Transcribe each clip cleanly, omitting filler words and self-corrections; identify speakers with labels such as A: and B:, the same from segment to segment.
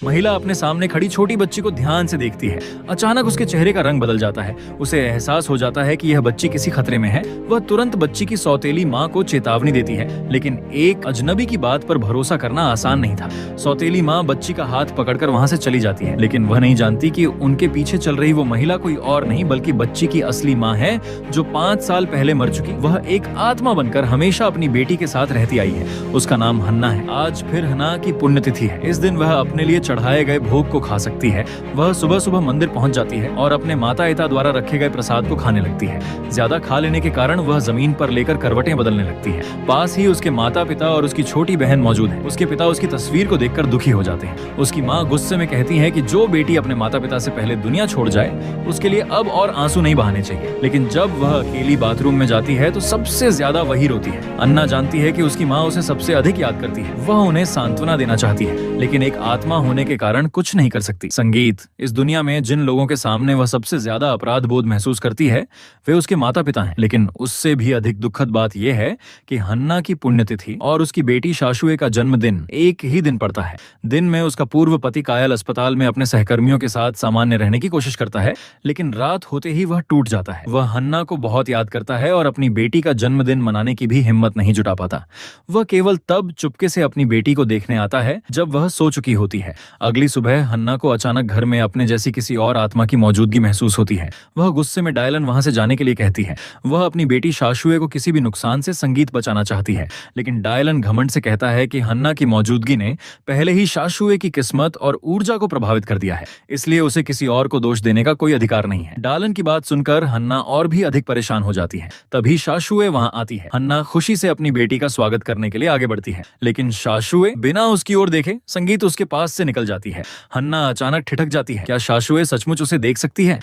A: महिला अपने सामने खड़ी छोटी बच्ची को ध्यान से देखती है। अचानक उसके चेहरे का रंग बदल जाता है। उसे एहसास हो जाता है कि यह बच्ची किसी खतरे में है। वह तुरंत बच्ची की सौतेली माँ को चेतावनी देती है, लेकिन एक अजनबी की बात पर भरोसा करना आसान नहीं था। सौतेली माँ बच्ची का हाथ पकड़कर वहाँ से चली जाती है, लेकिन वह नहीं जानती कि उनके पीछे चल रही वो महिला कोई और नहीं बल्कि बच्ची की असली माँ है, जो 5 साल पहले मर चुकी। वह एक आत्मा बनकर हमेशा अपनी बेटी के साथ रहती आई है। उसका नाम हन्ना है। आज फिर हन्ना की पुण्यतिथि है। इस दिन वह अपने लिए चढ़ाए गए भोग को खा सकती है। वह सुबह सुबह मंदिर पहुंच जाती है और अपने माता पिता द्वारा रखे गए प्रसाद को खाने लगती है। ज्यादा खा लेने के कारण वह जमीन पर लेकर करवटें बदलने लगती है। पास ही उसके माता पिता और उसकी छोटी बहन मौजूद है। उसके पिता उसकी तस्वीर को देखकर दुखी हो जाते हैं। उसकी माँ गुस्से में कहती है कि जो बेटी अपने माता पिता से पहले दुनिया छोड़ जाए, उसके लिए अब और आंसू नहीं बहाने चाहिए। लेकिन जब वह अकेली बाथरूम में जाती है तो सबसे ज्यादा वही रोती है। अन्ना जानती है कि उसकी माँ उसे सबसे अधिक याद करती है। वह उन्हें सांत्वना देना चाहती है, लेकिन एक आत्मा होने के कारण कुछ नहीं कर सकती। संगीत। इस दुनिया में जिन लोगों के सामने वह सबसे ज्यादा अपराध बोध महसूस करती है, वे उसके माता पिता हैं। लेकिन उससे भी अधिक दुखद बात यह है कि हन्ना की पुण्यतिथि और उसकी बेटी शाशुए का जन्मदिन एक ही दिन पड़ता है। दिन में उसका पूर्व पति कायल अस्पताल में अपने सहकर्मियों के साथ सामान्य रहने की कोशिश करता है, लेकिन रात होते ही वह टूट जाता है। वह हन्ना को बहुत याद करता है और अपनी बेटी का जन्मदिन मनाने की भी हिम्मत नहीं जुटा पाता। वह केवल तब चुपके से अपनी बेटी को देखने आता है जब वह सो चुकी होती है। अगली सुबह हन्ना को अचानक घर में अपने जैसी किसी और आत्मा की मौजूदगी महसूस होती है। वह गुस्से में डायलन वहां से जाने के लिए कहती है। वह अपनी बेटी शाशुए को किसी भी नुकसान से संगीत बचाना चाहती है, लेकिन डायलन घमंड से कहता है कि हन्ना की मौजूदगी ने पहले ही शाशुए की किस्मत और ऊर्जा को प्रभावित कर दिया है, इसलिए उसे किसी और को दोष देने का कोई अधिकार नहीं है। डायलन की बात सुनकर हन्ना और भी अधिक परेशान हो जाती है। तभी शाशुए वहां आती है। हन्ना खुशी से अपनी बेटी का स्वागत करने के लिए आगे बढ़ती है, लेकिन शाशुए बिना उसकी ओर देखे संगीत उसके पास से निकल जाती है। हन्ना अचानक ठिठक जाती है। क्या शाशुए सचमुच उसे देख सकती है?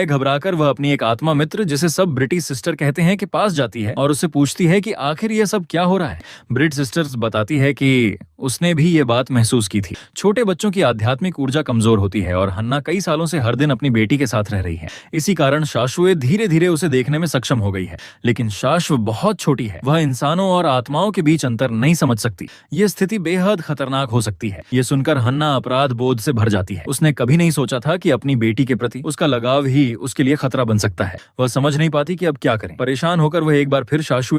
A: घबराकर वह अपनी एक आत्मा मित्र, जिसे सब ब्रिटिश सिस्टर कहते हैं, के पास जाती है और उससे पूछती है कि आखिर यह सब क्या हो रहा है। ब्रिट सिस्टर्स बताती है कि उसने भी ये बात महसूस की थी। छोटे बच्चों की आध्यात्मिक ऊर्जा कमजोर होती है और हन्ना कई सालों से हर दिन अपनी बेटी के साथ रह रही है। इसी कारण शाशुए धीरे धीरे उसे देखने में सक्षम हो गई है, लेकिन शाश्व बहुत छोटी है। वह इंसानों और आत्माओं के बीच अंतर नहीं समझ सकती। ये स्थिति बेहद खतरनाक हो सकती है। ये सुनकर हन्ना अपराध बोध से भर जाती है। उसने कभी नहीं सोचा था कि अपनी बेटी के प्रति उसका लगाव ही उसके लिए खतरा बन सकता है। वह समझ नहीं पाती कि अब क्या करें। परेशान होकर वह एक बार फिर शाशुए